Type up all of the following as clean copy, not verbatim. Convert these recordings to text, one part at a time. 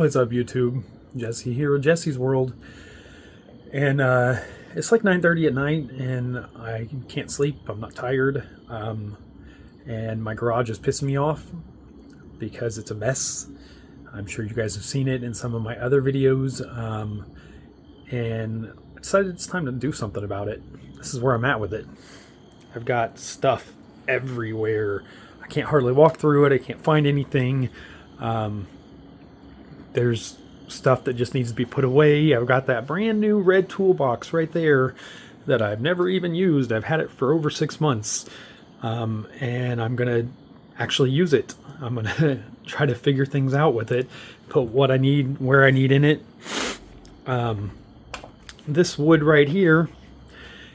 What's up, YouTube? Jesse here with Jesse's World. And it's like 9:30 at night and I can't sleep. I'm not tired. And my garage is pissing me off because it's a mess. I'm sure you guys have seen it in some of my other videos. And I decided it's time to do something about it. This is where I'm at with it. I've got stuff everywhere. I can't hardly walk through it. I can't find anything. There's stuff that just needs to be put away. I've got that brand new red toolbox right there that I've never even used. I've had it for over 6 months. And I'm going to actually use it. I'm going to try to figure things out with it, put what I need, where I need in it. This wood right here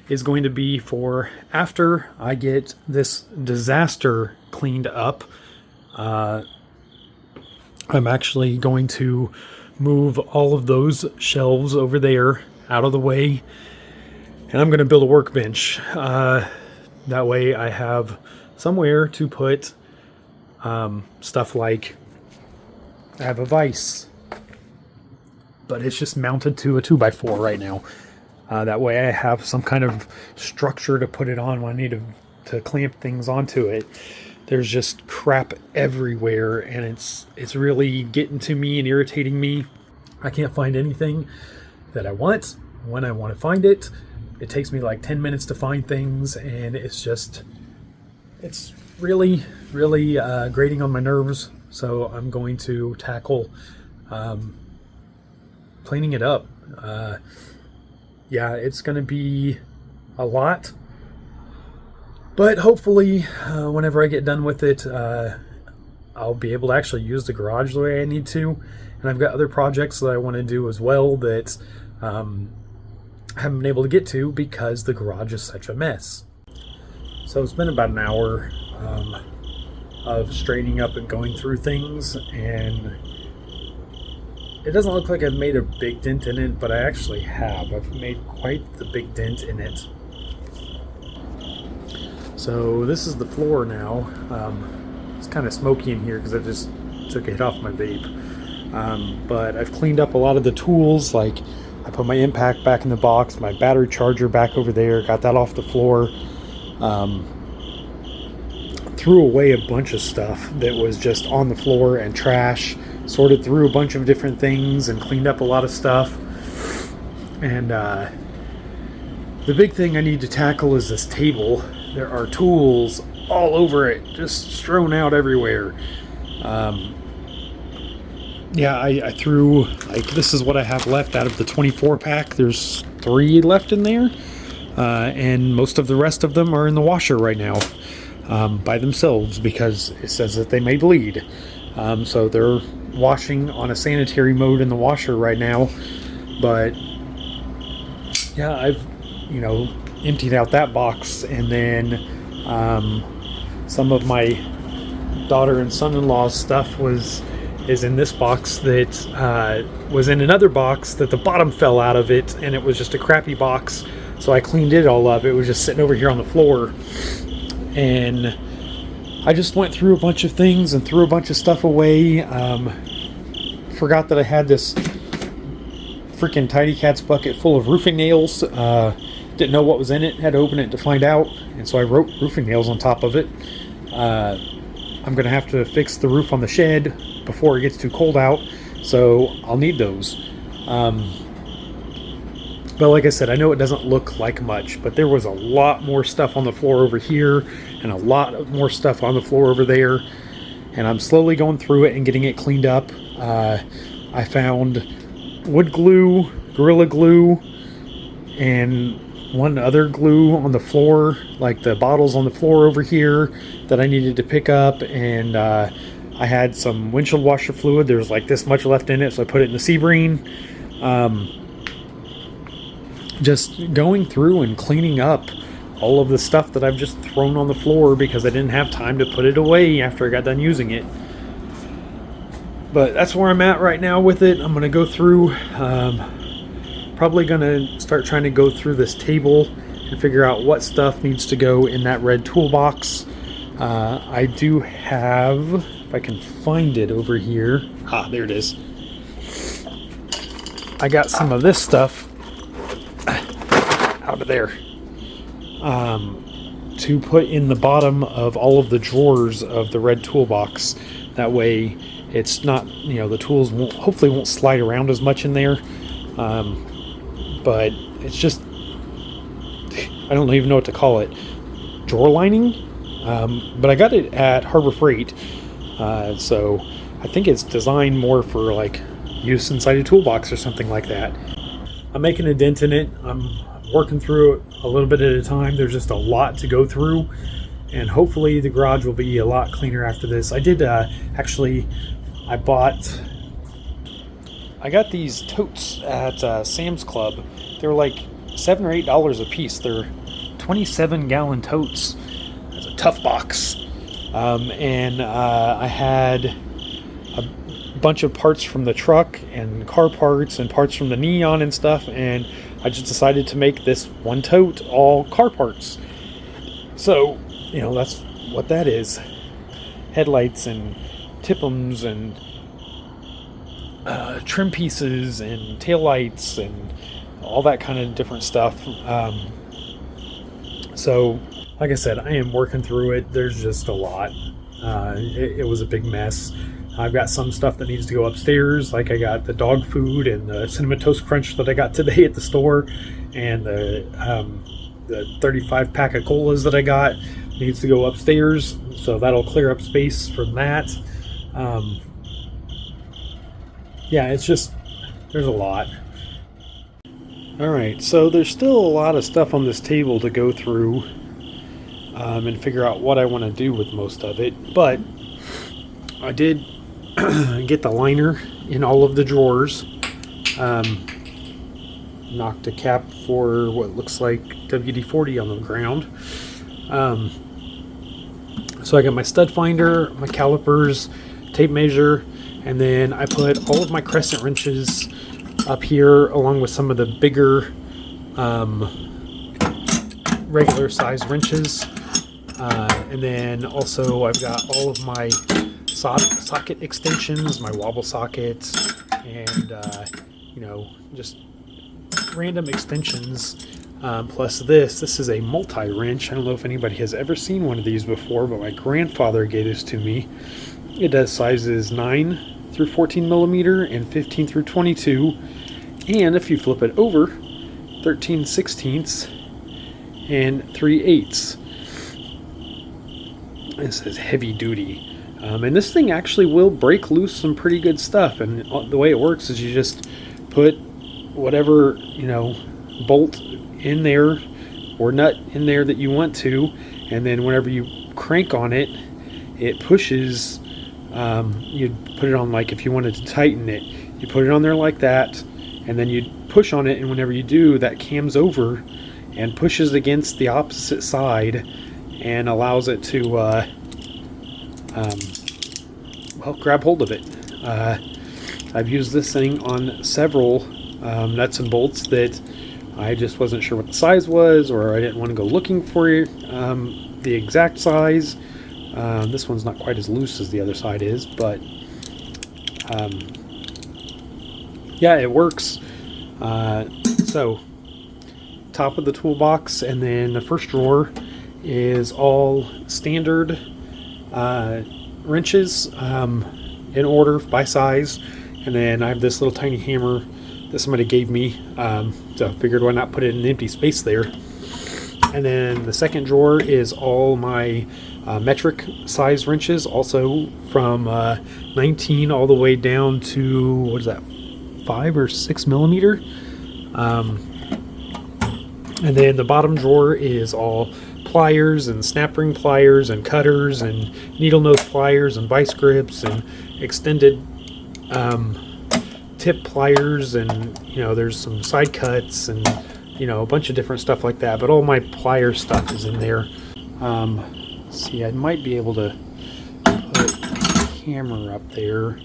is going to be for after I get this disaster cleaned up. I'm actually going to move all of those shelves over there out of the way, and I'm going to build a workbench. That way I have somewhere to put stuff like, I have a vise, but it's just mounted to a 2x4 right now. That way I have some kind of structure to put it on when I need to clamp things onto it. There's just crap everywhere, and it's really getting to me and irritating me. I can't find anything that I want when I want to find it. It takes me like 10 minutes to find things, and it's really, really grating on my nerves. So I'm going to tackle cleaning it up. Yeah, it's going to be a lot. But hopefully, whenever I get done with it, I'll be able to actually use the garage the way I need to. And I've got other projects that I want to do as well that I haven't been able to get to because the garage is such a mess. So it's been about an hour of straightening up and going through things, and it doesn't look like I've made a big dent in it, but I actually have. I've made quite the big dent in it. So this is the floor now. It's kind of smoky in here because I just took a hit off my vape. But I've cleaned up a lot of the tools. Like I put my impact back in the box, my battery charger back over there, got that off the floor. Threw away a bunch of stuff that was just on the floor and trash. Sorted through a bunch of different things and cleaned up a lot of stuff. And the big thing I need to tackle is this table. There are tools all over it, just strewn out everywhere. Yeah, I threw, like, this is what I have left out of the 24 pack. There's 3 left in there. And most of the rest of them are in the washer right now by themselves because it says that they may bleed. So they're washing on a sanitary mode in the washer right now. But yeah, I've, emptied out that box, and then some of my daughter and son-in-law's stuff is in this box that was in another box that the bottom fell out of it, and it was just a crappy box. So I cleaned it all up. It was just sitting over here on the floor, and I just went through a bunch of things and threw a bunch of stuff away. Forgot that I had this freaking Tidy Cats bucket full of roofing nails. Didn't know what was in it, had to open it to find out, and so I wrote roofing nails on top of it. I'm going to have to fix the roof on the shed before it gets too cold out, so I'll need those. But like I said, I know it doesn't look like much, but there was a lot more stuff on the floor over here and a lot more stuff on the floor over there, and I'm slowly going through it and getting it cleaned up. I found wood glue, Gorilla Glue, and one other glue on the floor, like the bottles on the floor over here that I needed to pick up, and I had some windshield washer fluid. There was like this much left in it, so I put it in the Seabreen. Just going through and cleaning up all of the stuff that I've just thrown on the floor because I didn't have time to put it away after I got done using it. But that's where I'm at right now with it. I'm going to go through, probably going to start trying to go through this table and figure out what stuff needs to go in that red toolbox. I do have, if I can find it over here. There it is. I got some of this stuff out of there to put in the bottom of all of the drawers of the red toolbox. That way it's not, the tools hopefully won't slide around as much in there. But it's just, I don't even know what to call it, drawer lining. But I got it at Harbor Freight. So I think it's designed more for like use inside a toolbox or something like that. I'm making a dent in it. I'm working through it a little bit at a time. There's just a lot to go through, and hopefully the garage will be a lot cleaner after this. I did actually, I got these totes at Sam's Club. They were like $7 or $8 a piece. They're 27-gallon totes. It's a tough box. And I had a bunch of parts from the truck and car parts and parts from the Neon and stuff, and I just decided to make this one tote all car parts. So, that's what that is. Headlights and tippums and trim pieces and taillights and all that kind of different stuff. So, like I said, I am working through it. There's just a lot. It was a big mess. I've got some stuff that needs to go upstairs, like I got the dog food and the Cinnamon Toast Crunch that I got today at the store, and the 35 pack of colas that I got needs to go upstairs, so that'll clear up space from that. Yeah, it's just, there's a lot. Alright, so there's still a lot of stuff on this table to go through and figure out what I want to do with most of it, but I did get the liner in all of the drawers. Knocked a cap for what looks like WD-40 on the ground. So I got my stud finder, my calipers, tape measure, and then I put all of my crescent wrenches up here along with some of the bigger regular size wrenches. And then also I've got all of my socket extensions, my wobble sockets, and just random extensions. Plus this is a multi-wrench. I don't know if anybody has ever seen one of these before, but my grandfather gave this to me. It does sizes 9 through 14 millimeter and 15 through 22, and if you flip it over, 13 sixteenths and 3/8. This is heavy duty. And this thing actually will break loose some pretty good stuff, and the way it works is you just put whatever bolt in there or nut in there that you want to, and then whenever you crank on it, it pushes. You'd put it on, like if you wanted to tighten it, you put it on there like that, and then you'd push on it, and whenever you do, that cams over and pushes against the opposite side and allows it to grab hold of it. I've used this thing on several nuts and bolts that I just wasn't sure what the size was, or I didn't want to go looking for the exact size. This one's not quite as loose as the other side is, but yeah, it works. So top of the toolbox, and then the first drawer is all standard wrenches in order by size, and then I have this little tiny hammer that somebody gave me, so I figured why not put it in an empty space there. And then the second drawer is all my metric size wrenches, also from 19 all the way down to, what is that, 5 or 6 millimeter. And then the bottom drawer is all pliers and snap ring pliers and cutters and needle nose pliers and vice grips and extended tip pliers, and there's some side cuts and a bunch of different stuff like that, but all my plier stuff is in there. See, I might be able to put a camera up there.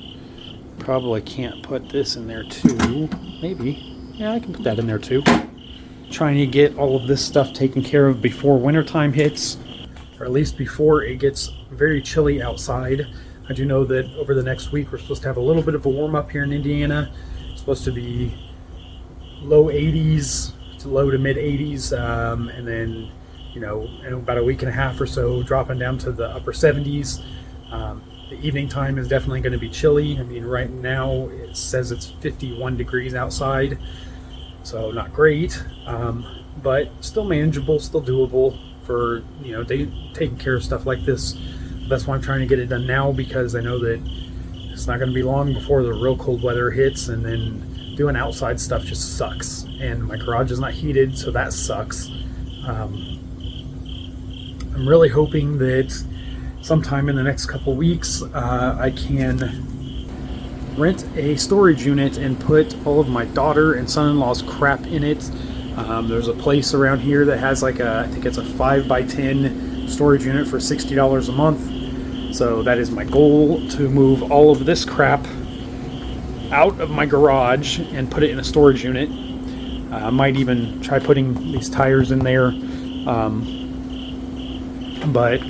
Probably can't put this in there too. Maybe. Yeah, I can put that in there too. Trying to get all of this stuff taken care of before wintertime hits, or at least before it gets very chilly outside. I do know that over the next week we're supposed to have a little bit of a warm up here in Indiana. It's supposed to be low 80s to low to mid 80s, and then in about a week and a half or so dropping down to the upper 70s. The evening time is definitely going to be chilly. I mean, right now it says it's 51 degrees outside, so not great, but still manageable, still doable for taking care of stuff like this. That's why I'm trying to get it done now, because I know that it's not going to be long before the real cold weather hits, and then doing outside stuff just sucks. And my garage is not heated, so that sucks. I'm really hoping that sometime in the next couple weeks I can rent a storage unit and put all of my daughter and son-in-law's crap in it. There's a place around here that has I think it's a 5x10 storage unit for $60 a month. So that is my goal, to move all of this crap out of my garage and put it in a storage unit. I might even try putting these tires in there, but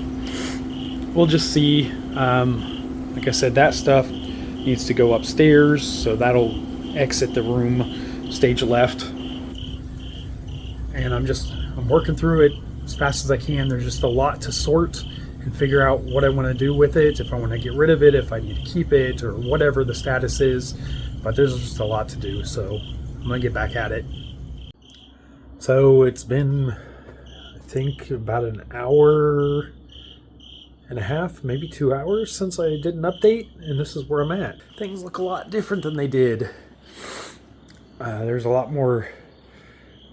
we'll just see. Like I said, that stuff needs to go upstairs, so that'll exit the room stage left. And I'm working through it as fast as I can. There's just a lot to sort and figure out what I want to do with it, if I want to get rid of it, if I need to keep it, or whatever the status is. But there's just a lot to do, so I'm going to get back at it. So it's been, I think, about an hour and a half, maybe 2 hours since I did an update, and this is where I'm at. Things look a lot different than they did. There's a lot more.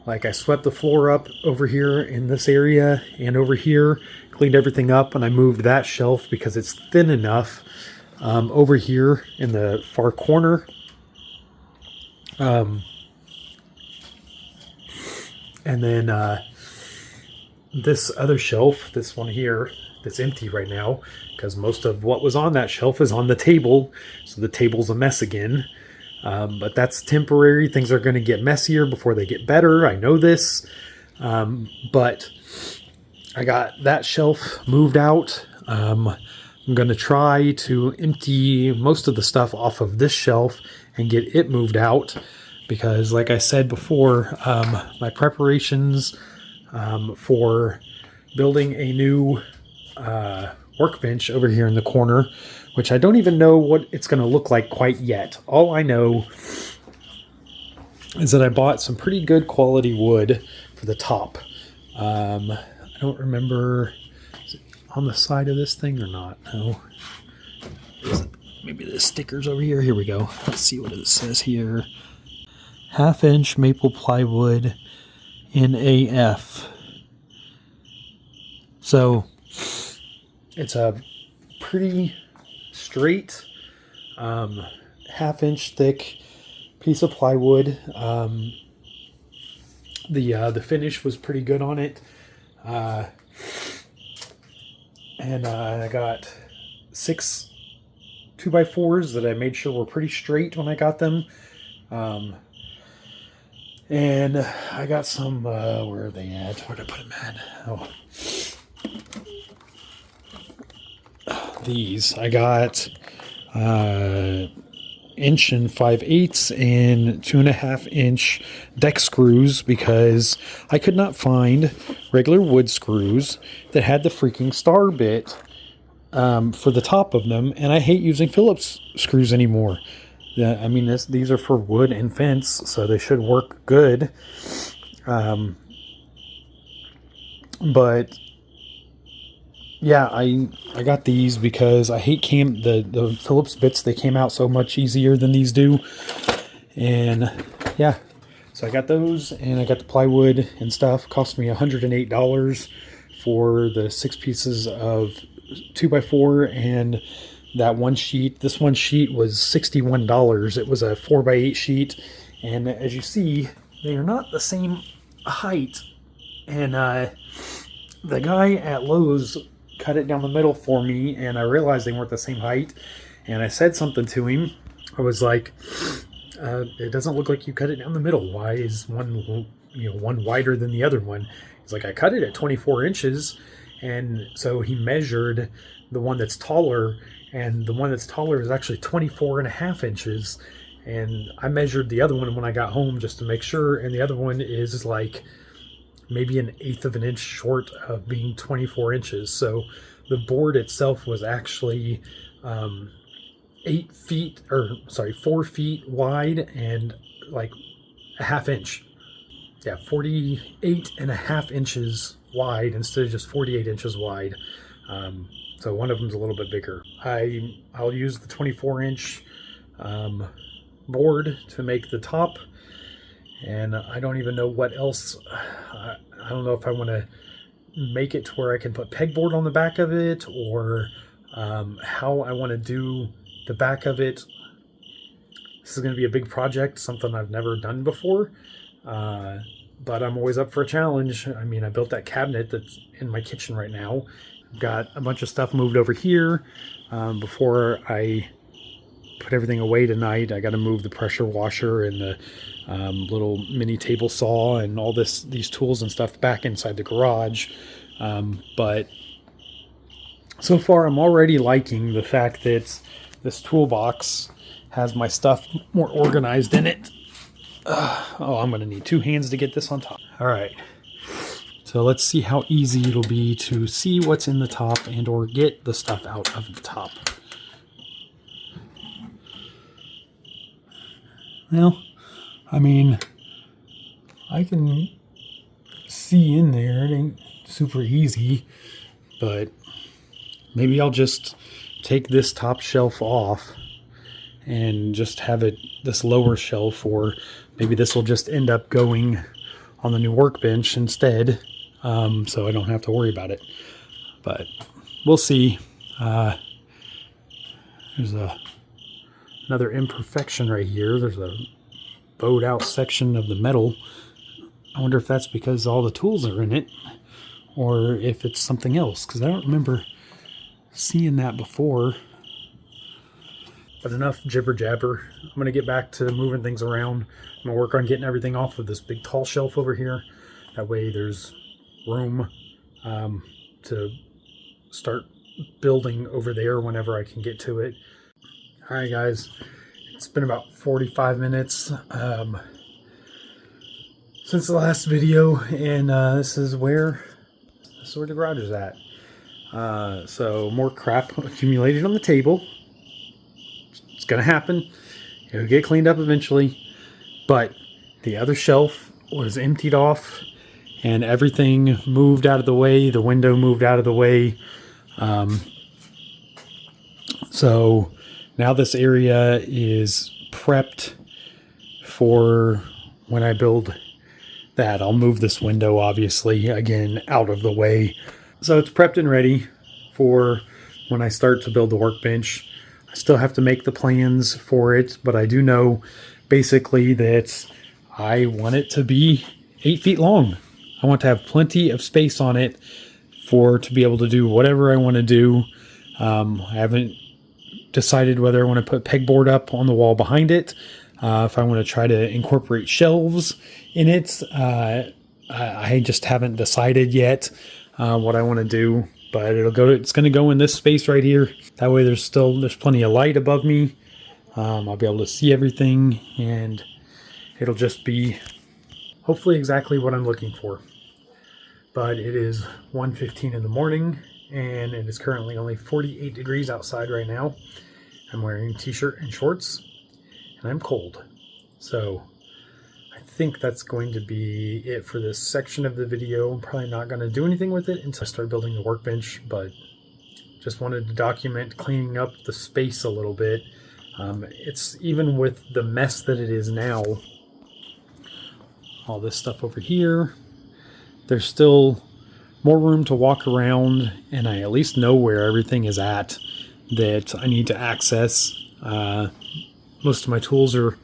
Like, I swept the floor up over here in this area and over here, cleaned everything up, and I moved that shelf because it's thin enough over here in the far corner. And then this other shelf, this one here, that's empty right now, because most of what was on that shelf is on the table, so the table's a mess again. But that's temporary. Things are going to get messier before they get better. I know this. But I got that shelf moved out. I'm going to try to empty most of the stuff off of this shelf and get it moved out. Because like I said before, my preparations for building a new workbench over here in the corner, which I don't even know what it's going to look like quite yet. All I know is that I bought some pretty good quality wood for the top. I don't remember, is it on the side of this thing or not? No. Maybe the sticker's over here. Here we go. Let's see what it says here. 1/2-inch maple plywood NAF. So it's a pretty straight 1/2-inch thick piece of plywood. The finish was pretty good on it, and I got 6 2x4s that I made sure were pretty straight when I got them, and I got some where are they at? Where did I put them at? Oh, these I got 1 5/8 and 2.5-inch deck screws, because I could not find regular wood screws that had the freaking star bit for the top of them, and I hate using Phillips screws anymore. I mean, these are for wood and fence, so they should work good. But yeah, I got these because I hate the Phillips bits. They came out so much easier than these do. And yeah, so I got those, and I got the plywood and stuff. Cost me $108 for the 6 pieces of 2x4 and that one sheet. This one sheet was $61. It was a 4x8 sheet, and as you see, they are not the same height. And the guy at Lowe's cut it down the middle for me, and I realized they weren't the same height, and I said something to him. I was like, it doesn't look like you cut it down the middle. Why is one wider than the other one? He's like, I cut it at 24 inches, and so he measured the one that's taller, and the one that's taller is actually 24.5 inches. And I measured the other one when I got home just to make sure, and the other one is like maybe 1/8 of an inch short of being 24 inches. So the board itself was actually 4 feet wide and like a half inch. Yeah, 48.5 inches wide instead of just 48 inches wide. So one of them's a little bit bigger. I'll use the 24-inch board to make the top, and I don't even know what else. I don't know if I want to make it to where I can put pegboard on the back of it, or how I want to do the back of it. This is going to be a big project, something I've never done before, but I'm always up for a challenge. I mean, I built that cabinet that's in my kitchen right now. I've got a bunch of stuff moved over here. Before I put everything away tonight, I got to move the pressure washer and the little mini table saw and all these tools and stuff back inside the garage. But so far I'm already liking the fact that this toolbox has my stuff more organized in it. Oh, I'm gonna need 2 hands to get this on top. All right, so let's see how easy it'll be to see what's in the top and or get the stuff out of the top. Well, I mean, I can see in there. It ain't super easy, but maybe I'll just take this top shelf off and just have it this lower shelf, or maybe this will just end up going on the new workbench instead, so I don't have to worry about it. But we'll see. There's another imperfection right here. There's a bowed out section of the metal. I wonder if that's because all the tools are in it, or if it's something else, because I don't remember seeing that before. But enough jibber jabber. I'm going to get back to moving things around. I'm going to work on getting everything off of this big tall shelf over here. That way there's room to start building over there whenever I can get to it. Alright guys, it's been about 45 minutes since the last video, and this is where the garage is at. So more crap accumulated on the table. It's gonna happen. It'll get cleaned up eventually. But the other shelf was emptied off and everything moved out of the way. The window moved out of the way. So now this area is prepped for when I build that. I'll move this window, obviously, again, out of the way. So it's prepped and ready for when I start to build the workbench. I still have to make the plans for it, but I do know basically that I want it to be 8 feet long. I want to have plenty of space on it to be able to do whatever I want to do. I haven't decided whether I want to put pegboard up on the wall behind it, if I want to try to incorporate shelves in it. I just haven't decided yet what I want to do, but it's going to go in this space right here. That way there's plenty of light above me. I'll be able to see everything, and it'll just be hopefully exactly what I'm looking for. But it is 1:15 in the morning, and it is currently only 48 degrees outside right now. I'm wearing a t-shirt and shorts, and I'm cold. So I think that's going to be it for this section of the video. I'm probably not going to do anything with it until I start building the workbench, but just wanted to document cleaning up the space a little bit. It's even with the mess that it is now, all this stuff over here, there's still more room to walk around, and I at least know where everything is at that I need to access. Most of my tools are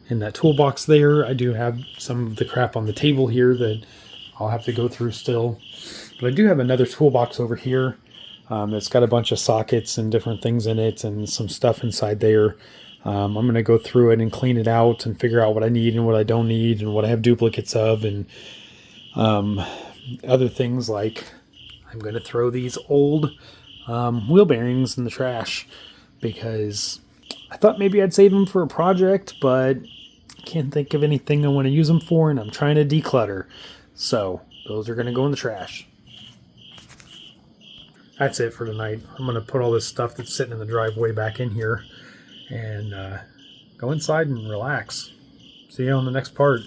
in that toolbox there. I do have some of the crap on the table here that I'll have to go through still. But I do have another toolbox over here. It's got a bunch of sockets and different things in it and some stuff inside there. I'm going to go through it and clean it out and figure out what I need and what I don't need and what I have duplicates of, and other things like I'm going to throw these old wheel bearings in the trash because I thought maybe I'd save them for a project, but can't think of anything I want to use them for, and I'm trying to declutter. So those are going to go in the trash. That's it for tonight. I'm going to put all this stuff that's sitting in the driveway back in here and go inside and relax. See you on the next part.